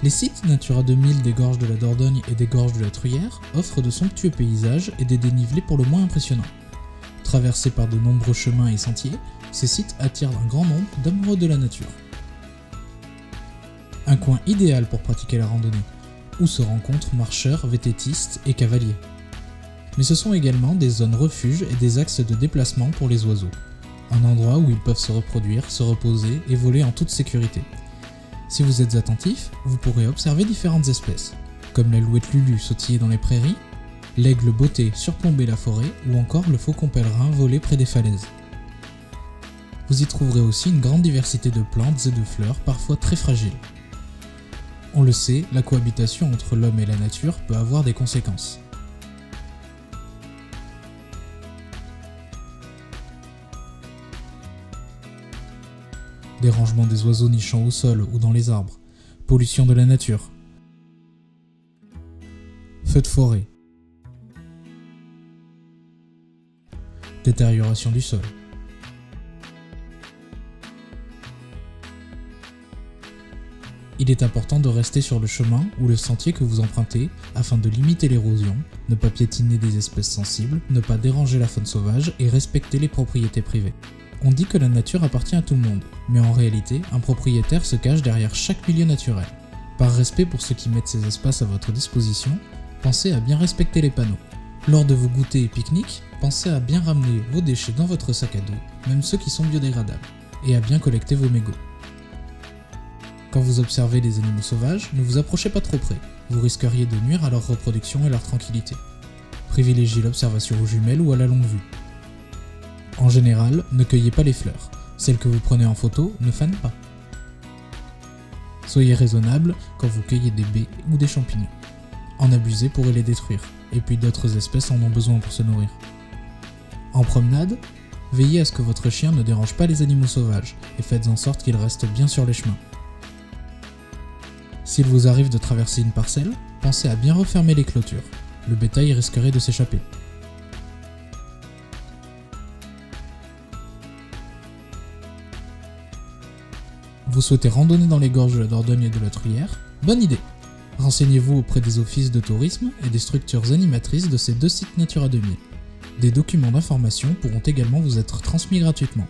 Les sites Natura 2000 des gorges de la Dordogne et des gorges de la Truyère offrent de somptueux paysages et des dénivelés pour le moins impressionnants. Traversés par de nombreux chemins et sentiers, ces sites attirent un grand nombre d'amoureux de la nature. Un coin idéal pour pratiquer la randonnée, où se rencontrent marcheurs, vététistes et cavaliers. Mais ce sont également des zones refuges et des axes de déplacement pour les oiseaux. Un endroit où ils peuvent se reproduire, se reposer et voler en toute sécurité. Si vous êtes attentif, vous pourrez observer différentes espèces, comme l'alouette Lulu sautiller dans les prairies, l'aigle botté surplomber la forêt ou encore le faucon pèlerin voler près des falaises. Vous y trouverez aussi une grande diversité de plantes et de fleurs, parfois très fragiles. On le sait, la cohabitation entre l'homme et la nature peut avoir des conséquences. Dérangement des oiseaux nichant au sol ou dans les arbres, pollution de la nature, feux de forêt, détérioration du sol. Il est important de rester sur le chemin ou le sentier que vous empruntez afin de limiter l'érosion, ne pas piétiner des espèces sensibles, ne pas déranger la faune sauvage et respecter les propriétés privées. On dit que la nature appartient à tout le monde, mais en réalité, un propriétaire se cache derrière chaque milieu naturel. Par respect pour ceux qui mettent ces espaces à votre disposition, pensez à bien respecter les panneaux. Lors de vos goûters et pique-niques, pensez à bien ramener vos déchets dans votre sac à dos, même ceux qui sont biodégradables, et à bien collecter vos mégots. Quand vous observez les animaux sauvages, ne vous approchez pas trop près, vous risqueriez de nuire à leur reproduction et leur tranquillité. Privilégiez l'observation aux jumelles ou à la longue vue. En général, ne cueillez pas les fleurs. Celles que vous prenez en photo ne fanent pas. Soyez raisonnable quand vous cueillez des baies ou des champignons. En abuser pourrait les détruire, et puis d'autres espèces en ont besoin pour se nourrir. En promenade, veillez à ce que votre chien ne dérange pas les animaux sauvages, et faites en sorte qu'il reste bien sur les chemins. S'il vous arrive de traverser une parcelle, pensez à bien refermer les clôtures. Le bétail risquerait de s'échapper. Vous souhaitez randonner dans les gorges de la Dordogne et de la Truyère? Bonne idée! Renseignez-vous auprès des offices de tourisme et des structures animatrices de ces deux sites Natura 2000. Des documents d'information pourront également vous être transmis gratuitement.